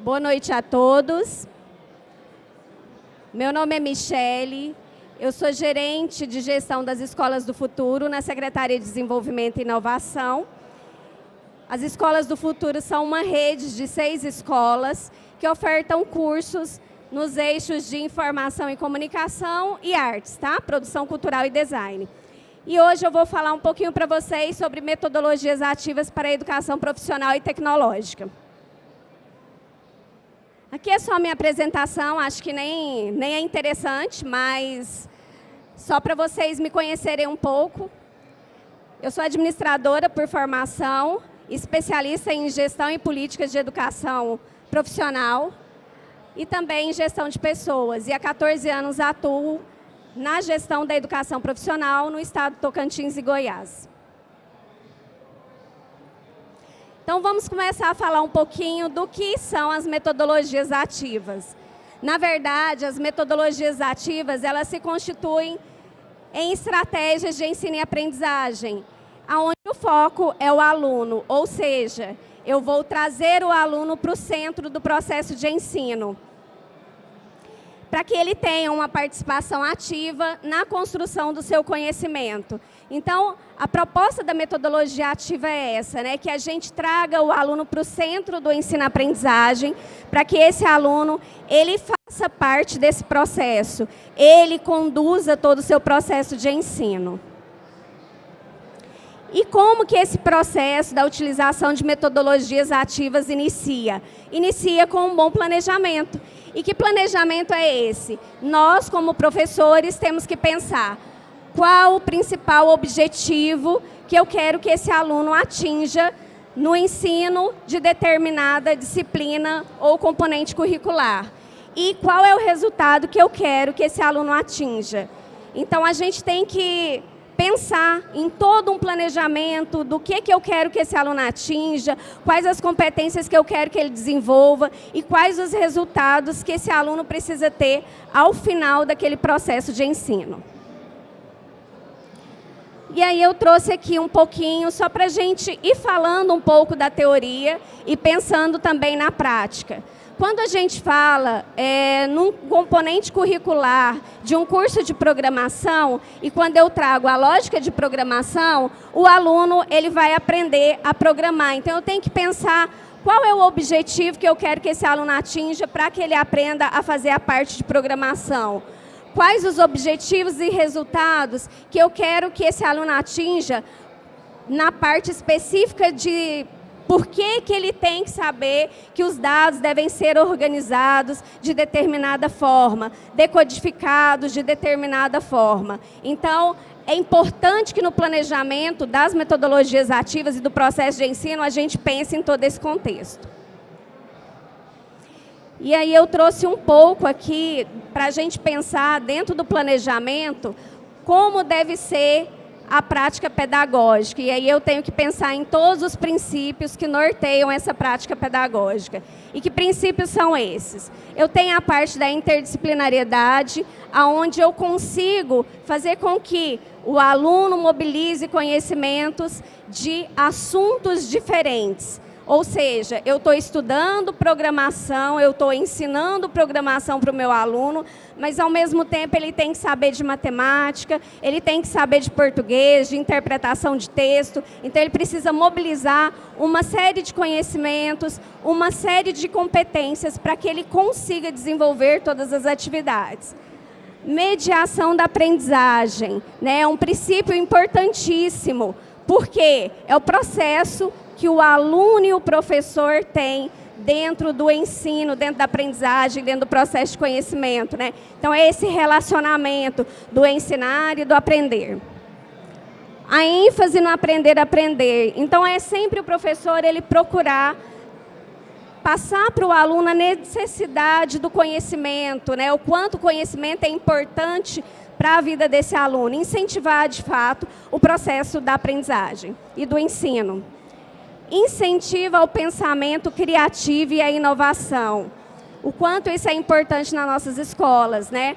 Boa noite a todos. Meu nome é Michele, eu sou gerente de gestão das Escolas do Futuro na Secretaria de Desenvolvimento e Inovação. As Escolas do Futuro são uma rede de 6 escolas que ofertam cursos nos eixos de informação e comunicação e artes, tá? Produção cultural e design. E hoje eu vou falar um pouquinho para vocês sobre metodologias ativas para a educação profissional e tecnológica. Aqui é só a minha apresentação, acho que nem é interessante, mas só para vocês me conhecerem um pouco. Eu sou administradora por formação, especialista em gestão e políticas de educação profissional e também em gestão de pessoas. E há 14 anos atuo na gestão da educação profissional no estado de Tocantins e Goiás. Então, vamos começar a falar um pouquinho do que são as metodologias ativas. Na verdade, as metodologias ativas, elas se constituem em estratégias de ensino e aprendizagem, onde o foco é o aluno, ou seja, eu vou trazer o aluno para o centro do processo de ensino, para que ele tenha uma participação ativa na construção do seu conhecimento. Então, a proposta da metodologia ativa é essa, né? Que a gente traga o aluno para o centro do ensino-aprendizagem, para que esse aluno, ele faça parte desse processo, ele conduza todo o seu processo de ensino. E como que esse processo da utilização de metodologias ativas inicia? Inicia com um bom planejamento. E que planejamento é esse? Nós, como professores, temos que pensar qual o principal objetivo que eu quero que esse aluno atinja no ensino de determinada disciplina ou componente curricular. E qual é o resultado que eu quero que esse aluno atinja. Então, a gente tem que pensar em todo um planejamento do que eu quero que esse aluno atinja, quais as competências que eu quero que ele desenvolva e quais os resultados que esse aluno precisa ter ao final daquele processo de ensino. E aí eu trouxe aqui um pouquinho, só para a gente ir falando um pouco da teoria e pensando também na prática. Quando a gente fala num componente curricular de um curso de programação, e quando eu trago a lógica de programação, o aluno ele vai aprender a programar. Então, eu tenho que pensar qual é o objetivo que eu quero que esse aluno atinja para que ele aprenda a fazer a parte de programação. Quais os objetivos e resultados que eu quero que esse aluno atinja na parte específica de por que ele tem que saber que os dados devem ser organizados de determinada forma, decodificados de determinada forma. Então, é importante que no planejamento das metodologias ativas e do processo de ensino a gente pense em todo esse contexto. E aí eu trouxe um pouco aqui para a gente pensar dentro do planejamento como deve ser a prática pedagógica. E aí eu tenho que pensar em todos os princípios que norteiam essa prática pedagógica. E que princípios são esses? Eu tenho a parte da interdisciplinariedade, onde eu consigo fazer com que o aluno mobilize conhecimentos de assuntos diferentes. Ou seja, eu estou estudando programação, eu estou ensinando programação para o meu aluno, mas, ao mesmo tempo, ele tem que saber de matemática, ele tem que saber de português, de interpretação de texto. Então, ele precisa mobilizar uma série de conhecimentos, uma série de competências para que ele consiga desenvolver todas as atividades. Mediação da aprendizagem, né? É um princípio importantíssimo, porque é o processo que o aluno e o professor têm dentro do ensino, dentro da aprendizagem, dentro do processo de conhecimento, né? Então, é esse relacionamento do ensinar e do aprender. A ênfase no aprender a aprender. Então, é sempre o professor ele procurar passar para o aluno a necessidade do conhecimento, né? O quanto o conhecimento é importante para a vida desse aluno. Incentivar, de fato, o processo da aprendizagem e do ensino. Incentiva o pensamento criativo e a inovação. O quanto isso é importante nas nossas escolas, né?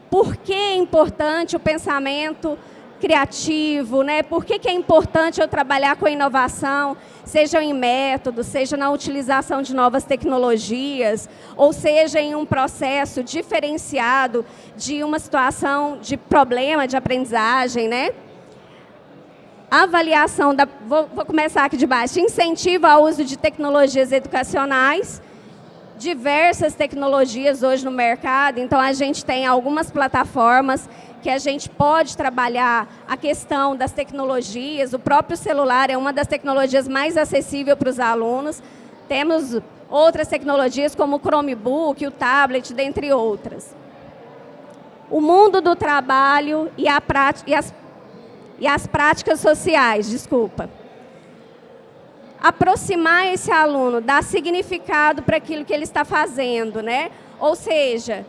Por que é importante o pensamento criativo, né? Por que é importante eu trabalhar com inovação, seja em métodos, seja na utilização de novas tecnologias, ou seja em um processo diferenciado de uma situação de problema de aprendizagem, né? Avaliação da... Vou começar aqui de baixo. Incentivo ao uso de tecnologias educacionais, diversas tecnologias hoje no mercado, então a gente tem algumas plataformas que a gente pode trabalhar a questão das tecnologias. O próprio celular é uma das tecnologias mais acessíveis para os alunos. Temos outras tecnologias como o Chromebook, o tablet, dentre outras. O mundo do trabalho e as práticas sociais, desculpa. Aproximar esse aluno, dar significado para aquilo que ele está fazendo, né? Ou seja,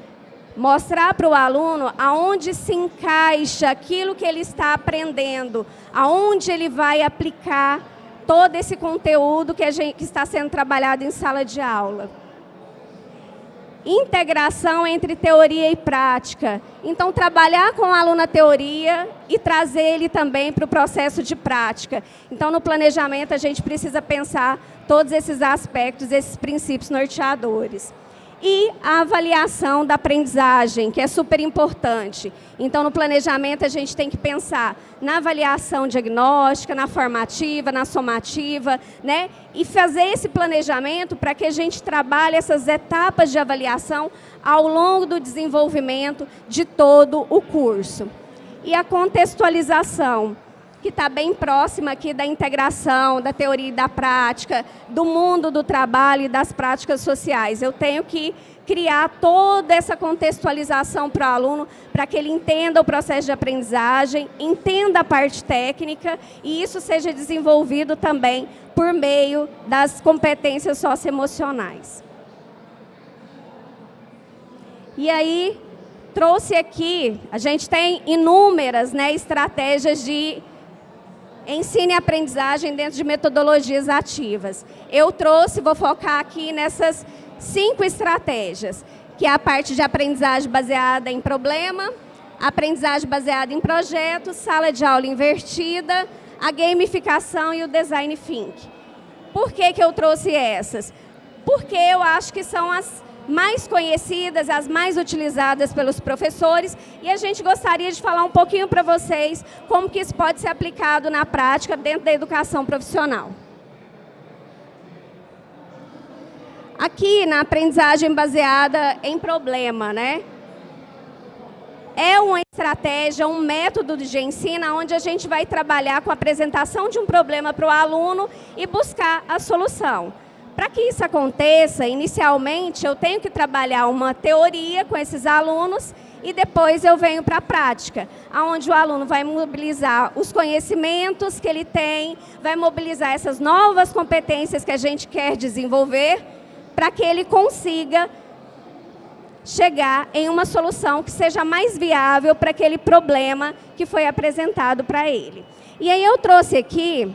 mostrar para o aluno aonde se encaixa aquilo que ele está aprendendo, aonde ele vai aplicar todo esse conteúdo que está sendo trabalhado em sala de aula. Integração entre teoria e prática. Então, trabalhar com o aluno a teoria e trazer ele também para o processo de prática. Então, no planejamento, a gente precisa pensar todos esses aspectos, esses princípios norteadores. E a avaliação da aprendizagem, que é super importante. Então, no planejamento, a gente tem que pensar na avaliação diagnóstica, na formativa, na somativa, né? E fazer esse planejamento para que a gente trabalhe essas etapas de avaliação ao longo do desenvolvimento de todo o curso. E a contextualização, que está bem próxima aqui da integração, da teoria e da prática, do mundo do trabalho e das práticas sociais. Eu tenho que criar toda essa contextualização para o aluno, para que ele entenda o processo de aprendizagem, entenda a parte técnica, e isso seja desenvolvido também por meio das competências socioemocionais. E aí, trouxe aqui, a gente tem inúmeras, né, estratégias de ensino e aprendizagem dentro de metodologias ativas. Eu trouxe, vou focar aqui nessas 5 estratégias, que é a parte de aprendizagem baseada em problema, aprendizagem baseada em projetos, sala de aula invertida, a gamificação e o design thinking. Por que eu trouxe essas? Porque eu acho que são as mais conhecidas, as mais utilizadas pelos professores, e a gente gostaria de falar um pouquinho para vocês como que isso pode ser aplicado na prática dentro da educação profissional. Aqui, na aprendizagem baseada em problema, né? É uma estratégia, um método de ensino onde a gente vai trabalhar com a apresentação de um problema para o aluno e buscar a solução. Para que isso aconteça, inicialmente eu tenho que trabalhar uma teoria com esses alunos e depois eu venho para a prática, onde o aluno vai mobilizar os conhecimentos que ele tem, vai mobilizar essas novas competências que a gente quer desenvolver, para que ele consiga chegar em uma solução que seja mais viável para aquele problema que foi apresentado para ele. E aí eu trouxe aqui,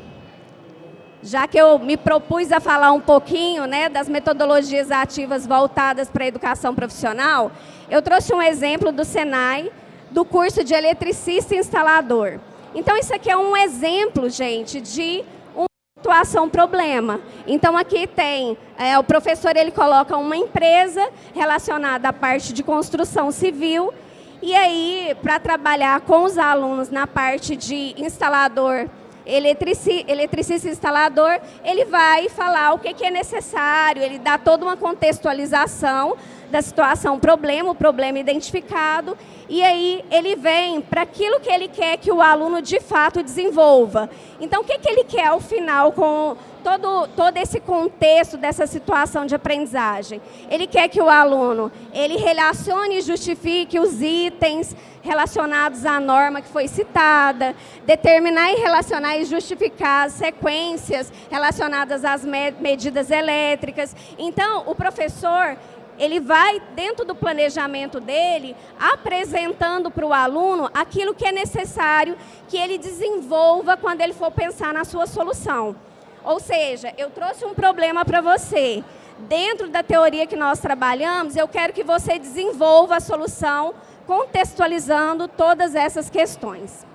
já que eu me propus a falar um pouquinho, né, das metodologias ativas voltadas para a educação profissional, eu trouxe um exemplo do Senai, do curso de eletricista e instalador. Então, isso aqui é um exemplo, gente, de uma situação problema. Então, aqui tem, o professor ele coloca uma empresa relacionada à parte de construção civil, e aí, para trabalhar com os alunos na parte de instalador, eletricista instalador, ele vai falar o que é necessário, ele dá toda uma contextualização da situação, o problema identificado, e aí ele vem para aquilo que ele quer que o aluno de fato desenvolva. Então, o que ele quer ao final com todo esse contexto dessa situação de aprendizagem? Ele quer que o aluno ele relacione e justifique os itens relacionados à norma que foi citada, determinar e relacionar e justificar as sequências relacionadas às medidas elétricas. Então, o professor ele vai, dentro do planejamento dele, apresentando para o aluno aquilo que é necessário que ele desenvolva quando ele for pensar na sua solução. Ou seja, eu trouxe um problema para você. Dentro da teoria que nós trabalhamos, eu quero que você desenvolva a solução contextualizando todas essas questões.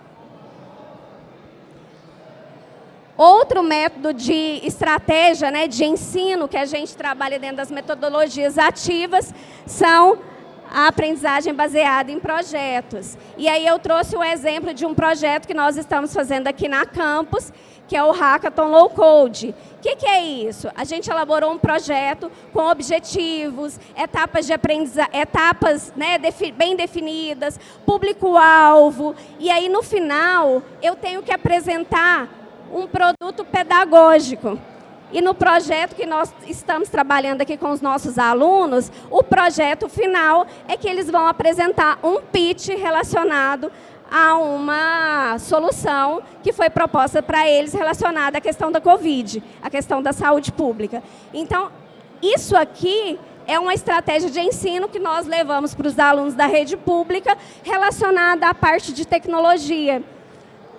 Outro método de estratégia, né, de ensino que a gente trabalha dentro das metodologias ativas são a aprendizagem baseada em projetos. E aí eu trouxe o exemplo de um projeto que nós estamos fazendo aqui na campus, que é o Hackathon Low Code. O que é isso? A gente elaborou um projeto com objetivos, etapas de aprendizagem, etapas, né, bem definidas, público-alvo. E aí, no final, eu tenho que apresentar um produto pedagógico. E no projeto que nós estamos trabalhando aqui com os nossos alunos, o projeto final é que eles vão apresentar um pitch relacionado a uma solução que foi proposta para eles relacionada à questão da Covid, à questão da saúde pública. Então, isso aqui é uma estratégia de ensino que nós levamos para os alunos da rede pública relacionada à parte de tecnologia.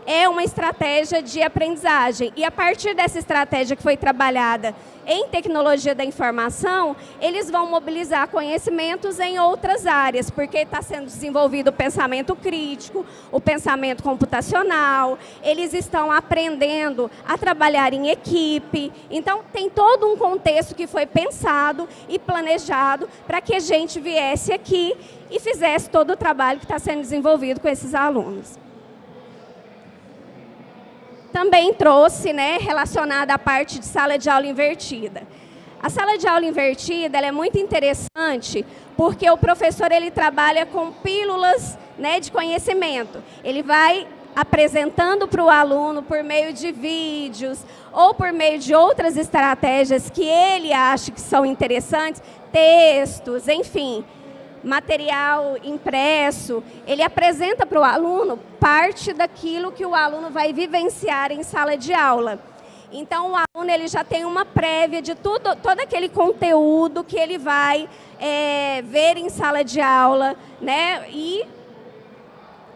É uma estratégia de aprendizagem. E a partir dessa estratégia que foi trabalhada em tecnologia da informação, eles vão mobilizar conhecimentos em outras áreas, porque está sendo desenvolvido o pensamento crítico, o pensamento computacional, eles estão aprendendo a trabalhar em equipe. Então, tem todo um contexto que foi pensado e planejado para que a gente viesse aqui e fizesse todo o trabalho que está sendo desenvolvido com esses alunos. Também trouxe, né, relacionada à parte de sala de aula invertida. A sala de aula invertida ela é muito interessante porque o professor ele trabalha com pílulas, né, de conhecimento. Ele vai apresentando para o aluno por meio de vídeos ou por meio de outras estratégias que ele acha que são interessantes, textos, enfim, material impresso, ele apresenta para o aluno parte daquilo que o aluno vai vivenciar em sala de aula. Então, o aluno ele já tem uma prévia de todo aquele conteúdo que ele vai ver em sala de aula, né? E,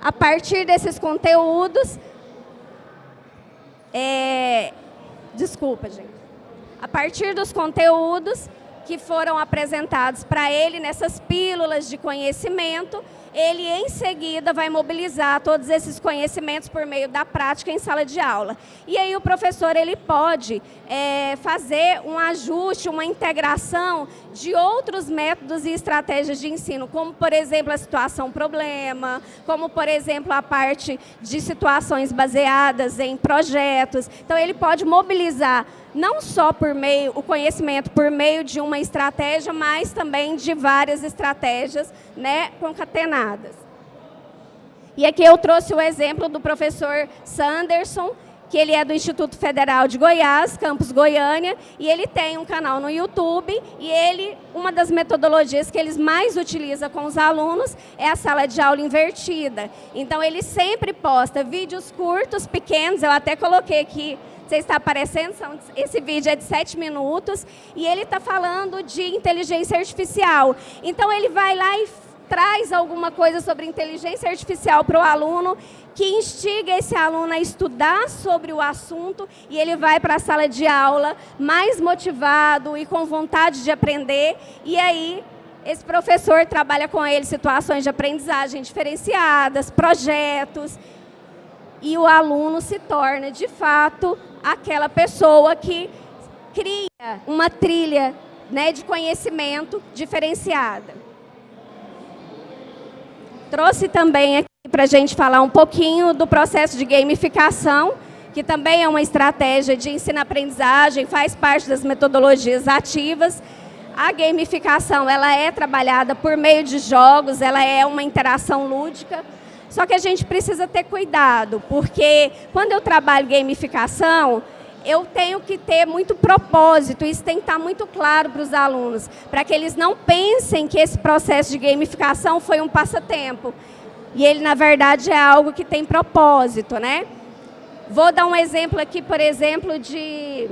a partir desses conteúdos... Desculpa, gente. A partir dos conteúdos que foram apresentados para ele nessas pílulas de conhecimento, ele em seguida vai mobilizar todos esses conhecimentos por meio da prática em sala de aula. E aí o professor ele pode fazer um ajuste, uma integração de outros métodos e estratégias de ensino, como por exemplo a situação problema, como por exemplo a parte de situações baseadas em projetos. Então ele pode mobilizar não só por meio, o conhecimento por meio de uma estratégia, mas também de várias estratégias, né, concatenadas. E aqui eu trouxe o exemplo do professor Sanderson, que ele é do Instituto Federal de Goiás, campus Goiânia, e ele tem um canal no YouTube, e uma das metodologias que eles mais utilizam com os alunos é a sala de aula invertida. Então, ele sempre posta vídeos curtos, pequenos, eu até coloquei aqui, você está aparecendo, esse vídeo é de 7 minutos, e ele está falando de inteligência artificial. Então, ele vai lá e traz alguma coisa sobre inteligência artificial para o aluno, que instiga esse aluno a estudar sobre o assunto, e ele vai para a sala de aula mais motivado e com vontade de aprender, e aí esse professor trabalha com ele situações de aprendizagem diferenciadas, projetos, e o aluno se torna, de fato, aquela pessoa que cria uma trilha, né, de conhecimento diferenciada. Trouxe também aqui para a gente falar um pouquinho do processo de gamificação, que também é uma estratégia de ensino-aprendizagem, faz parte das metodologias ativas. A gamificação ela é trabalhada por meio de jogos, ela é uma interação lúdica, só que a gente precisa ter cuidado, porque quando eu trabalho gamificação, eu tenho que ter muito propósito, isso tem que estar muito claro para os alunos, para que eles não pensem que esse processo de gamificação foi um passatempo. E ele, na verdade, é algo que tem propósito, né? Vou dar um exemplo aqui, por exemplo, de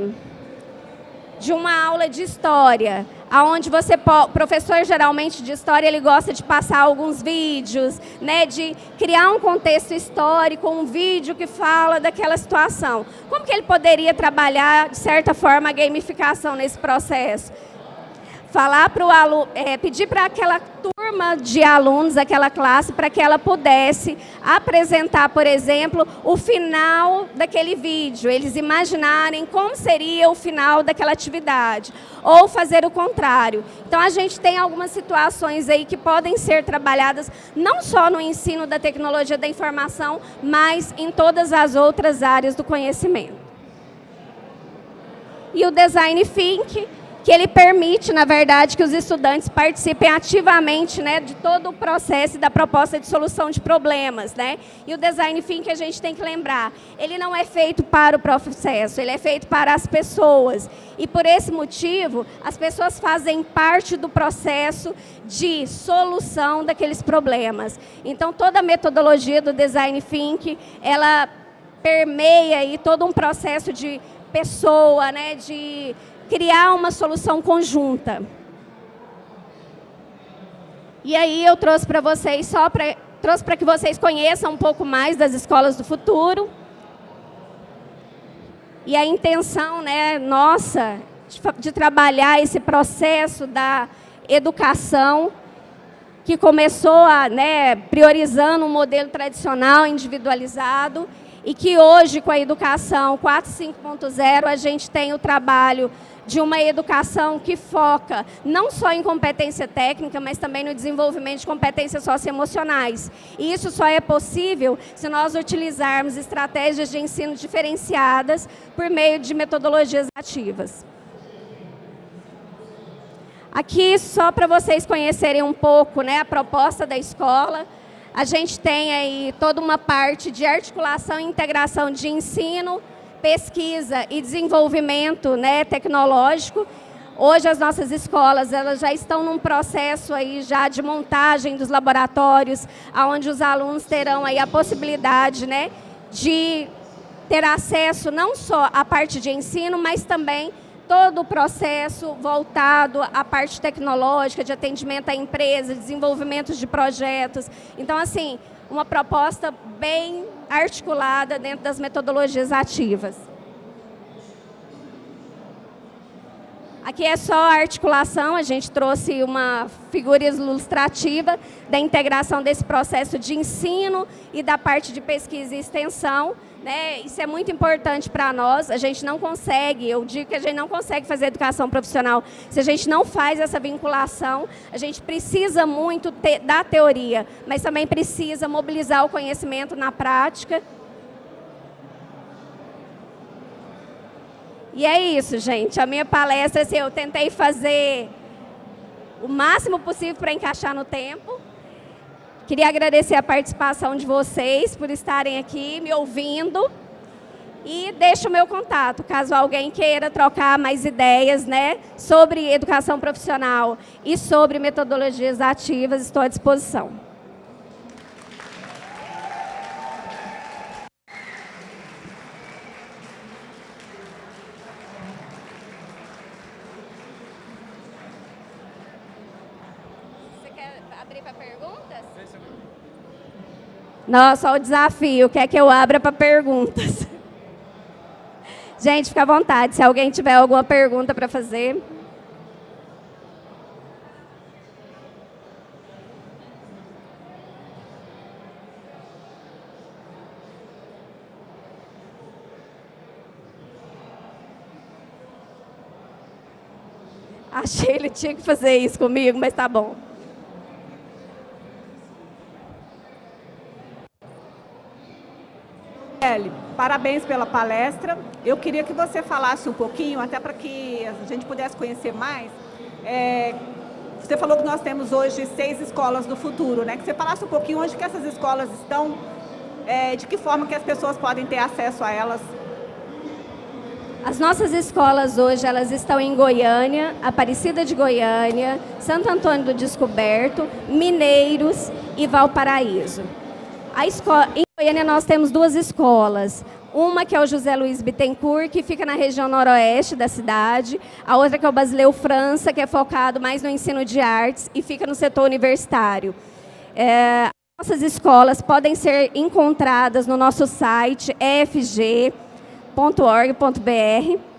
uma aula de história, onde o professor, geralmente, de história, ele gosta de passar alguns vídeos, né, de criar um contexto histórico, um vídeo que fala daquela situação. Como que ele poderia trabalhar, de certa forma, a gamificação nesse processo? Falar para o aluno, pedir para aquela turma turma de alunos daquela classe para que ela pudesse apresentar, por exemplo, o final daquele vídeo, eles imaginarem como seria o final daquela atividade, ou fazer o contrário. Então, a gente tem algumas situações aí que podem ser trabalhadas não só no ensino da tecnologia da informação, mas em todas as outras áreas do conhecimento. E o Design Think, que ele permite, na verdade, que os estudantes participem ativamente, né, de todo o processo e da proposta de solução de problemas, né? E o Design Think, a gente tem que lembrar, ele não é feito para o processo, ele é feito para as pessoas. E por esse motivo, as pessoas fazem parte do processo de solução daqueles problemas. Então, toda a metodologia do Design Think, ela permeia aí todo um processo de pessoa, né, de criar uma solução conjunta. E aí eu trouxe para vocês, trouxe para que vocês conheçam um pouco mais das escolas do futuro. E a intenção, né, nossa, de trabalhar esse processo da educação, que começou priorizando um modelo tradicional, individualizado, e que hoje, com a educação 4.5.0, a gente tem o trabalho de uma educação que foca não só em competência técnica, mas também no desenvolvimento de competências socioemocionais. E isso só é possível se nós utilizarmos estratégias de ensino diferenciadas por meio de metodologias ativas. Aqui, só para vocês conhecerem um pouco, né, a proposta da escola, a gente tem aí toda uma parte de articulação e integração de ensino, pesquisa e desenvolvimento, né, tecnológico. Hoje as nossas escolas, elas já estão num processo aí já de montagem dos laboratórios, onde os alunos terão aí a possibilidade, né, de ter acesso não só à parte de ensino, mas também todo o processo voltado à parte tecnológica, de atendimento à empresa, desenvolvimento de projetos. Então, assim, uma proposta bem articulada dentro das metodologias ativas. Aqui é só a articulação, a gente trouxe uma figura ilustrativa da integração desse processo de ensino e da parte de pesquisa e extensão, né? Isso é muito importante para nós, a gente não consegue, eu digo que a gente não consegue fazer educação profissional se a gente não faz essa vinculação. A gente precisa muito da teoria, mas também precisa mobilizar o conhecimento na prática. E é isso, gente. A minha palestra, assim, eu tentei fazer o máximo possível para encaixar no tempo. Queria agradecer a participação de vocês por estarem aqui me ouvindo. E deixo o meu contato, caso alguém queira trocar mais ideias, né, sobre educação profissional e sobre metodologias ativas, estou à disposição. Abrir para perguntas? Nossa, o desafio, quer que eu abra para perguntas? Gente, fica à vontade, se alguém tiver alguma pergunta para fazer. Achei que ele tinha que fazer isso comigo, mas tá bom. Eli, parabéns pela palestra. Eu queria que você falasse um pouquinho, até para que a gente pudesse conhecer mais. Você falou que nós temos hoje 6 escolas do futuro, né? Que você falasse um pouquinho onde que essas escolas estão, de que forma que as pessoas podem ter acesso a elas. As nossas escolas hoje, elas estão em Goiânia, Aparecida de Goiânia, Santo Antônio do Descoberto, Mineiros e Valparaíso. Em Goiânia nós temos 2 escolas, uma que é o José Luiz Bittencourt, que fica na região noroeste da cidade, a outra que é o Basileu França, que é focado mais no ensino de artes e fica no setor universitário. Nossas escolas podem ser encontradas no nosso site efg.org.br,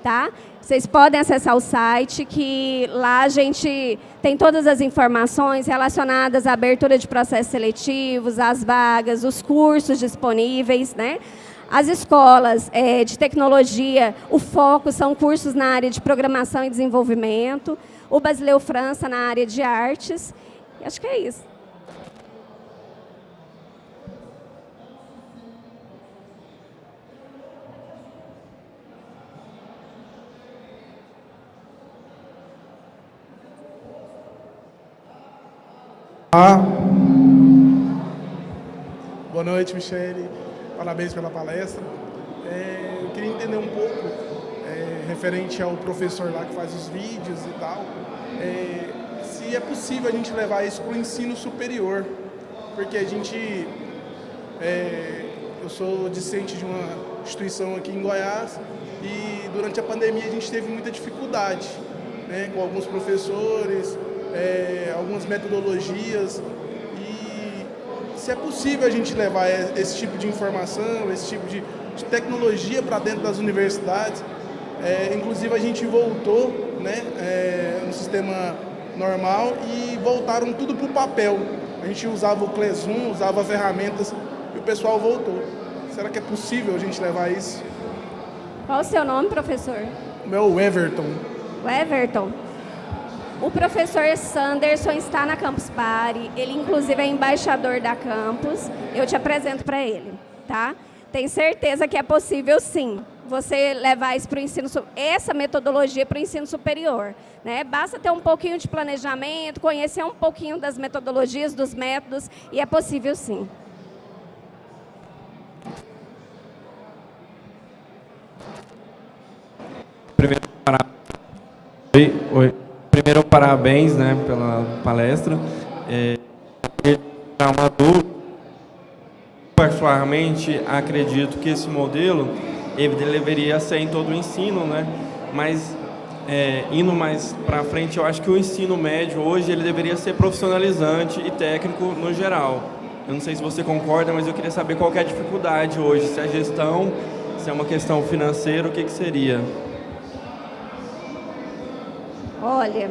tá? Vocês podem acessar o site, que lá a gente tem todas as informações relacionadas à abertura de processos seletivos, às vagas, os cursos disponíveis, né? As escolas de tecnologia, o foco são cursos na área de programação e desenvolvimento, o Basileu França na área de artes, e acho que é isso. Boa noite, Michele. Parabéns pela palestra. Eu queria entender um pouco, referente ao professor lá que faz os vídeos e tal, se é possível a gente levar isso para o ensino superior, porque a gente, eu sou discente de uma instituição aqui em Goiás e durante a pandemia a gente teve muita dificuldade, né, com alguns professores, algumas metodologias, e se é possível a gente levar esse tipo de informação, esse tipo de tecnologia para dentro das universidades. Inclusive a gente voltou, né, no sistema normal e voltaram tudo para o papel. A gente usava o Clezum, usava ferramentas e o pessoal voltou. Será que é possível a gente levar isso? Qual o seu nome, professor? O meu Everton. O Everton. O professor Sanderson está na Campus Party, ele inclusive é embaixador da Campus, eu te apresento para ele, tá? Tenho certeza que é possível sim, você levar isso para o ensino, essa metodologia para o ensino superior, né? Basta ter um pouquinho de planejamento, conhecer um pouquinho das metodologias, dos métodos, e é possível sim. Primeiro, parabéns, né, pela palestra. Uma dúvida. Particularmente, acredito que esse modelo ele deveria ser em todo o ensino, né? Mas, indo mais para frente, eu acho que o ensino médio hoje ele deveria ser profissionalizante e técnico no geral. Eu não sei se você concorda, mas eu queria saber qual que é a dificuldade hoje, se é gestão, se é uma questão financeira, o que seria? Olha,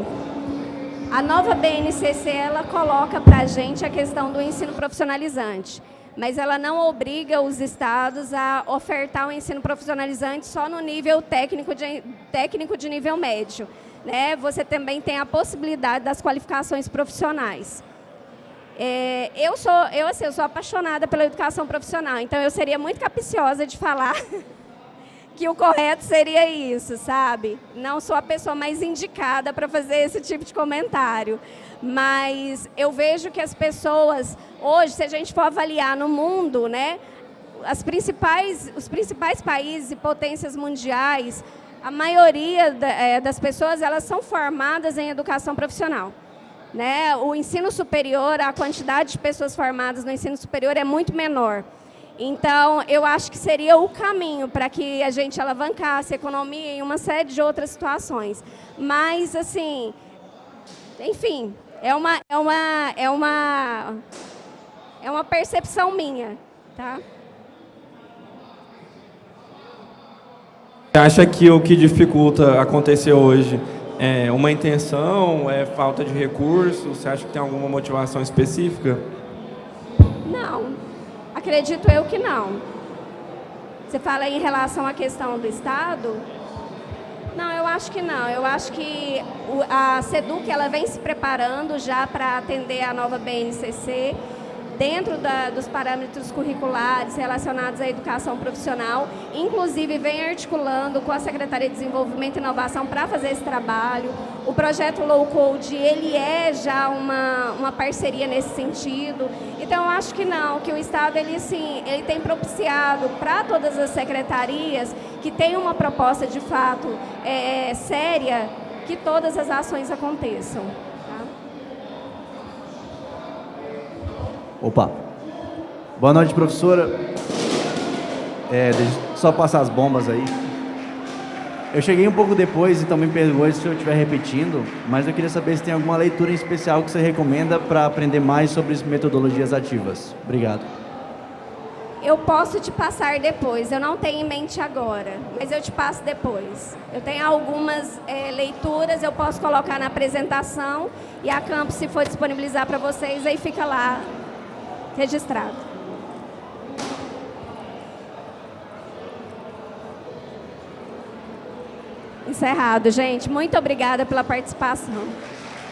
a nova BNCC, ela coloca para a gente a questão do ensino profissionalizante, mas ela não obriga os estados a ofertar o ensino profissionalizante só no nível técnico de nível médio, né? Você também tem a possibilidade das qualificações profissionais. Eu sou apaixonada pela educação profissional, então eu seria muito capciosa de falar que o correto seria isso, sabe? Não sou a pessoa mais indicada para fazer esse tipo de comentário, mas eu vejo que as pessoas, hoje, se a gente for avaliar no mundo, né, os principais países e potências mundiais, a maioria das pessoas, elas são formadas em educação profissional, né? O ensino superior, a quantidade de pessoas formadas no ensino superior é muito menor. Então, eu acho que seria o caminho para que a gente alavancasse a economia em uma série de outras situações. Mas, assim, enfim, é uma percepção minha, tá? Você acha que o que dificulta acontecer hoje é uma intenção, é falta de recursos? Você acha que tem alguma motivação específica? Não. Acredito eu que não. Você fala em relação à questão do Estado? Não, eu acho que não. Eu acho que a SEDUC ela vem se preparando já para atender a nova BNCC, dentro dos parâmetros curriculares relacionados à educação profissional, inclusive vem articulando com a Secretaria de Desenvolvimento e Inovação para fazer esse trabalho. O projeto Low Code, ele é já uma parceria nesse sentido. Então, eu acho que não, que o Estado ele tem propiciado para todas as secretarias que tenham uma proposta de fato séria, que todas as ações aconteçam. Opa. Boa noite, professora. Deixa eu só passar as bombas aí. Eu cheguei um pouco depois, então me perdoe se eu estiver repetindo, mas eu queria saber se tem alguma leitura em especial que você recomenda para aprender mais sobre as metodologias ativas. Obrigado. Eu posso te passar depois, eu não tenho em mente agora, mas eu te passo depois. Eu tenho algumas leituras, eu posso colocar na apresentação e a Campus, se for disponibilizar para vocês, aí fica lá registrado. Encerrado, gente. Muito obrigada pela participação.